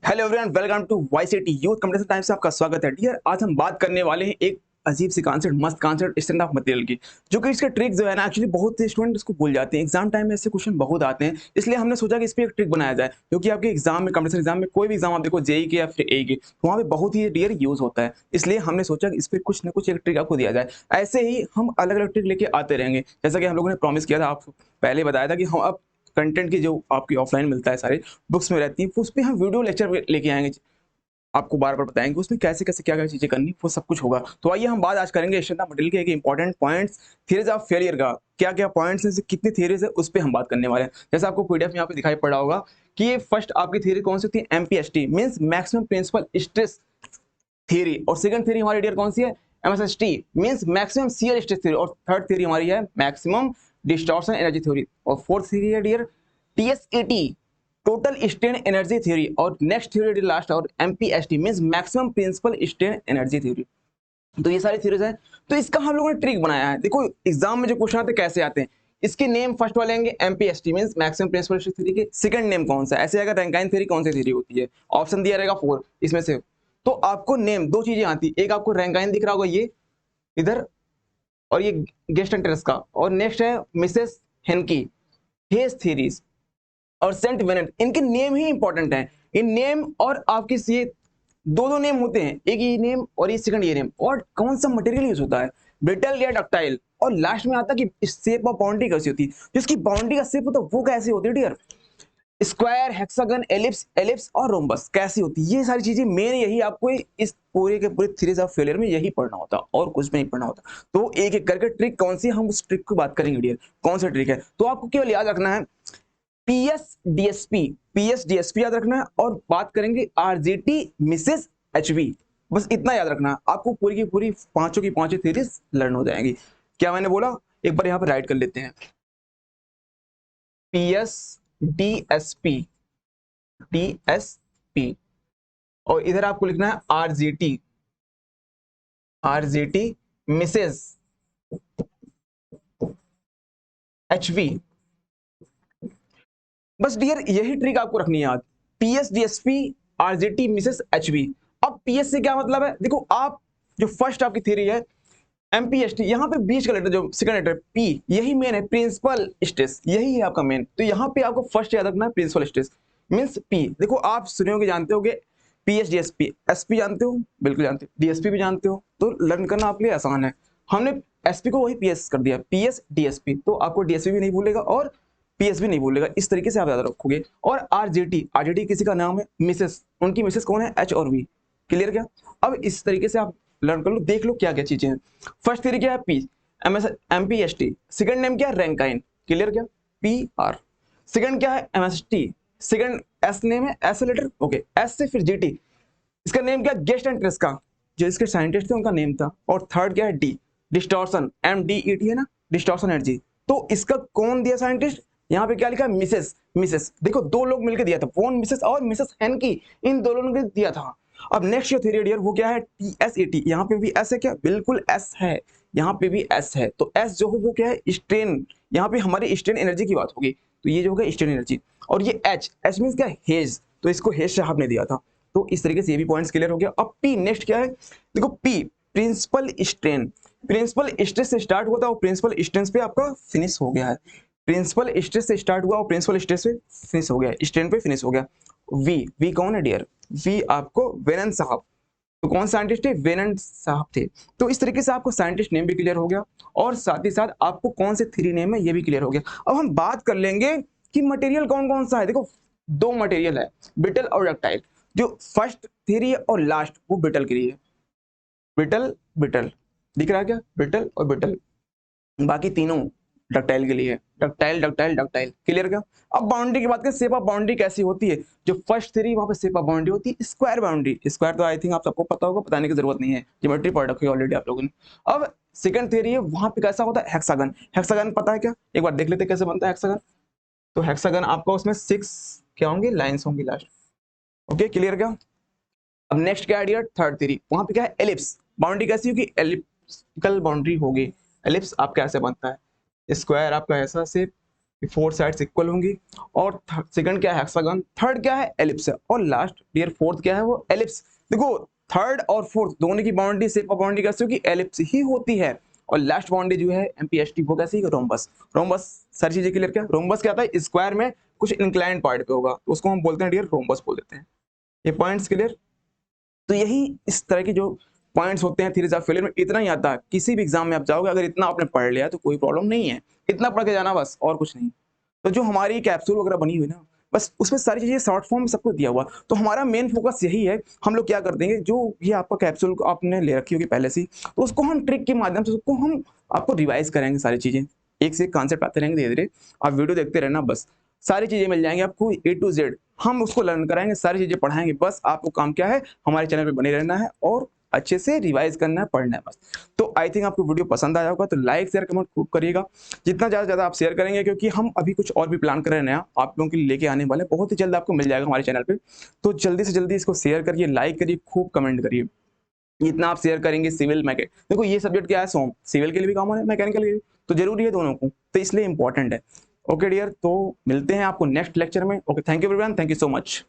Hello everyone, welcome to YCT youth competition time से आपका स्वागत है। डियर, आज हम बात करने वाले हैं एक अजीब सी कॉन्सेप्ट, मस्त कॉन्सेप्ट स्ट्रेंथ ऑफ मटेरियल की, जो कि इसका ट्रिक जो है ना, एक्चुअली बहुत से स्टूडेंट इसको भूल जाते हैं। एग्जाम टाइम में ऐसे क्वेश्चन बहुत आते हैं, इसलिए हमने सोचा कि इस पे एक ट्रिक बनाया जाए, क्योंकि आपके एग्जाम में, कंपटीशन एग्जाम में, कोई भी एग्जाम आप देखो, जेई के या फिर ए के, तो वहाँ पे बहुत ही डियर यूज होता है। इसलिए हमने सोचा कि इस पे कुछ ना कुछ एक ट्रिक आपको दिया जाए। ऐसे ही हम अलग अलग ट्रिक लेके आते रहेंगे, जैसा कि हम लोगों ने प्रॉमिस किया था, आपको पहले बताया था कि हम अब कंटेंट की जो आपकी ऑफलाइन मिलता है, सारे बुक्स में रहती है, उस पर हम वीडियो लेक्चर लेके आएंगे, आपको बार-बार बताएँगे उसमें कैसे-कैसे, क्या-क्या चीज़ें करनी, वो सब कुछ होगा। तो आइए हम बात आज करेंगे स्ट्रेंथ ऑफ मटेरियल के एक important points, theories of failure का। क्या-क्या पॉइंट्स हैं, कितनी थ्योरीज है, उस पे हम बात करने वाले हैं। जैसे आपको पीडीएफ यहाँ पे दिखाई पड़ रहा होगा कि ये फर्स्ट आपकी थ्योरी कौन सी होती है, MPST means maximum principal stress theory, और सेकंड थ्योरी हमारी डियर कौन सी है, MSST means maximum shear stress theory, और थर्ड थ्योरी हमारी है मैक्सिमम डिस्टॉर्शन एनर्जी थ्योरी, और फोर्थ थ्योरी है dear TSAT, total strain energy theory, और नेक्स्ट थ्योरी लास्ट और MPST means maximum principal strain energy theory. तो ये सारी थ्योरीज हैं। तो इसका हम लोगों ने ट्रिक बनाया है। देखो एग्जाम में जो क्वेश्चन आते हैं कैसे आते हैं, इसके नेम फर्स्ट वाले आएंगे MPST means maximum principal stress theory के, सेकंड नेम कौन सा, ऐसे आएगा रैंकाइन थ्योरी कौन सी थ्योरी होती है, ऑप्शन दिया रहेगा 4 इसमें से। तो आपको नेम दो चीजें आती, एक आपको रैंकाइन दिख रहा होगा ये इधर, और ये गेस्ट एंट्रेंस का, और नेक्स्ट है मिसेस हेनकी, हेस थ्योरीज और सेंट वेनेट, इनके नेम ही इंपॉर्टेंट हैं। इन नेम और आपके ये दो दो नेम होते हैं, एक ये नेम और ये सेकंड ये नेम, और कौन सा मटेरियल यूज होता है, ब्रिटल या डक्टाइल, और लास्ट में आता है कि शेप ऑफ बाउंड्री कैसी होती है, जिसकी बाउंड्री का शेप होता है वो कैसी होती है dear, square, hexagon, ellipse, ellipse और रोम्बस कैसी होती है। ये सारी चीजें मेन, यही आपको इस पूरे के पूरे थ्योरीज ऑफ फेलियर में यही पढ़ना होता, और कुछ भी नहीं पढ़ना होता। तो एक एक करके ट्रिक कौन सी, हम उस ट्रिक की बात करेंगे डियर, कौन सा ट्रिक है। तो आपको केवल याद रखना है पीएसडीएसपी, पीएसडीएसपी याद रखना है, और बात करेंगे आरजीटी मिसेस एचवी, बस इतना याद रखना है। आपको पूरी की पूरी पांचों की पांचों थ्योरीज लर्न हो जाएंगी। क्या मैंने बोला, एक बार यहाँ पे राइट कर लेते हैं, पीएसडीएसपी, टीएसपी, और इधर आपको लिखना है आरजीटी, आरजीटी मिसेस एचवी। बस डियर यही ट्रिक आपको रखनी है याद, पीएसडीएसपी, आरजेटी मिसेस एचवी। अब पीएस से क्या मतलब है, देखो आप जो फर्स्ट आपकी थ्योरी है एमपीएसटी, यहाँ पे बीच का लेटर जो सेकंड लेटर पी, यही मेन है, प्रिंसिपल स्ट्रेस, यही है आपका मेन। तो यहाँ पे आपको फर्स्ट याद रखना है प्रिंसिपल स्ट्रेस मींस पी। देखो आप सुने होगे, जानते होगे पीएसडीएसपी, एसपी जानते हो, बिल्कुल जानते हो, डीएसपी भी जानते हो, तो लर्न करना आपके लिए आसान है। हमने एसपी को वही पीएस कर दिया, पीएस डीएसपी, तो आपको डीएसपी भी नहीं भूलेगा और पीएस भी नहीं भूलेगा, इस तरीके से आप याद रखोगे। और आरजेटी, आरजेटी किसी का नाम है, मिसेस, उनकी मिसेस कौन है, एच और वी, क्लियर क्या। अब इस तरीके से आप लर्न कर लो, देख लो क्या क्या चीजें हैं। फर्स्ट थ्योरी क्या है, पी एमएस एमपीएसटी, सेकंड नेम क्या है, रैंकाइन, क्लियर क्या, पी आर। सेकंड क्या है, एमएसटी, सेकंड एस नेम है, एस लेटर, ओके, एस से फिर जीटी, इसका नेम क्या, गेस्ट एंड ट्रेस का, जो इसके साइंटिस्ट थे उनका नेम था। और थर्ड क्या है, D distortion, M D E T है ना, डिस्टॉर्शन एनर्जी, तो इसका कौन दिया साइंटिस्ट, यहाँ पे क्या लिखा है, मिसेस, मिसेस, देखो दो लोग मिलकर दिया था, वोन मिसेस और मिसेस हेनकी, इन दोनों ने दिया था। अब नेक्स्ट जो थ्योरी डियर वो क्या है, टीएसएटी, यहाँ पे भी एस है क्या, बिल्कुल एस है, यहाँ पे भी एस है। तो एस जो है वो क्या है, स्ट्रेन, यहाँ पे हमारी स्ट्रेन एनर्जी की बात होगी, तो ये जो होगा स्ट्रेन एनर्जी। और ये एच, एच मीन क्या, हेज, तो इसको हेज साहब ने दिया था। तो इस तरीके से ये भी पॉइंट्स क्लियर हो गया। अब पी नेक्स्ट क्या है, देखो P principal strain, principal stress से स्टार्ट हुआ था और प्रिंसिपल स्ट्रेस पे आपका फिनिश हो गया है, प्रिंसिपल स्ट्रेस से स्टार्ट हुआ और प्रिंसिपल स्ट्रेस पे फिनिश हो गया, स्ट्रेन पे फिनिश हो गया। वी, वी कौन है डियर, वी आपको वेनन साहब, तो कौन साइंटिस्ट थे, वेनन साहब थे। तो इस तरीके से आपको साइंटिस्ट नेम भी क्लियर हो गया, और साथ ही साथ आपको कौन से थ्री नेम है ये भी क्लियर हो गया। अब हम बात कर लेंगे कि मटेरियल कौन कौन सा है। देखो दो मटेरियल है, ब्रिटल और डक्टाइल, जो फर्स्ट थ्योरी और लास्ट वो ब्रिटल के लिए है, ब्रिटल ब्रिटल दिख रहा है क्या, ब्रिटल और ब्रिटल, बाकी तीनों डक्टाइल के लिए है, डक्टाइल डक्टाइल डक्टाइल, क्लियर क्या। अब बाउंड्री की बात करें, शेप ऑफ बाउंड्री कैसी होती है, जो फर्स्ट थ्योरी वहां पे शेप ऑफ बाउंड्री होती है स्क्वायर बाउंड्री, स्क्वायर तो आई थिंक आप सबको पता होगा, बताने की जरूरत नहीं है, ज्योमेट्री पढ़ रखी है ऑलरेडी आप लोगों ने। अब सेकंड थ्योरी है, वहां पे कैसा होता है, हेक्सागन, हेक्सागन पता है क्या, एक बार देख लेते कैसे बनता है हेक्सागन। तो हेक्सागन आपका उसमें 6 क्या होंगे, लाइन्स होंगी लास्ट, ओके क्लियर क्या। अब नेक्स्ट क्या आइडिया, थर्ड थ्योरी, वहां पे क्या है, एलिप्स, बाउंड्री कैसी होगी, एलिप्टिकल बाउंड्री होगी। एलिप्स आपका ऐसे बनता है, स्क्वायर आपका ऐसा शेप, फोर साइड्स इक्वल होंगी। और सेकंड क्या है, हेक्सागन। थर्ड क्या है, एलिप्स है। और लास्ट डियर फोर्थ क्या है, वो एलिप्स। देखो थर्ड और फोर्थ दोनों की बाउंड्री, शेप ऑफ बाउंड्री कैसे होगी, एलिप्स ही होती है। और लास्ट बाउंड्री जो है एमपीएसटी वो कैसी है, रोम्बस। रोम्बस सारी चीजें क्लियर। क्या रोम्बस क्या आता है, स्क्वायर में कुछ इंक्लाइंड पार्ट पे होगा तो उसको हम बोलते हैं डियर रोम्बस बोल देते हैं। ये पॉइंट्स क्लियर। तो यही इस तरह की जो पॉइंट्स होते हैं थ्योरीज ऑफ फेलियर में, इतना ही आता है। किसी भी एग्जाम में आप जाओगे अगर इतना आपने पढ़ लिया तो कोई प्रॉब्लम नहीं है, इतना पढ़ के जाना बस, और कुछ नहीं। तो जो हमारी कैप्सूल वगैरह बनी हुई ना, बस उसमें सारी चीजें शॉर्ट फॉर्म में सब कुछ दिया हुआ। तो हमारा मेन फोकस यही है, हम लोग क्या कर देंगे, जो ये आपका कैप्सूल आपने ले रखी होगी पहले से, तो उसको हम ट्रिक के माध्यम से उसको हम आपको रिवाइज करेंगे। सारी चीजें एक से एक कॉन्सेप्ट आते रहेंगे धीरे धीरे, आप वीडियो देखते रहना बस, सारी चीजें मिल जाएंगी आपको A to Z। हम उसको लर्न कराएंगे, सारी चीजें पढ़ाएंगे, बस आपको काम क्या है, हमारे चैनल पे बने रहना है और अच्छे से रिवाइज करना है, पढ़ना है बस। तो आई थिंक आपको वीडियो पसंद आया होगा, तो लाइक शेयर कमेंट खूब करिएगा, जितना ज़्यादा आप शेयर करेंगे, क्योंकि हम अभी कुछ और भी प्लान कर रहे हैं नया, आप लोगों के लिए लेके आने वाले, बहुत ही जल्द आपको मिल जाएगा हमारे चैनल पे। तो जल्दी से जल्दी इसको शेयर करिए, लाइक करिए, खूब कमेंट करिए। जितना आप शेयर करेंगे, सिविल मैकेनिक, देखो ये सब्जेक्ट क्या है, सोम सिविल के लिए भी कॉमन है, मैकेनिकल के लिए, तो जरूरी है दोनों को, तो इसलिए इंपॉर्टेंट है। ओके डियर, तो मिलते हैं आपको नेक्स्ट लेक्चर में। Okay, thank you everyone, thank you so much.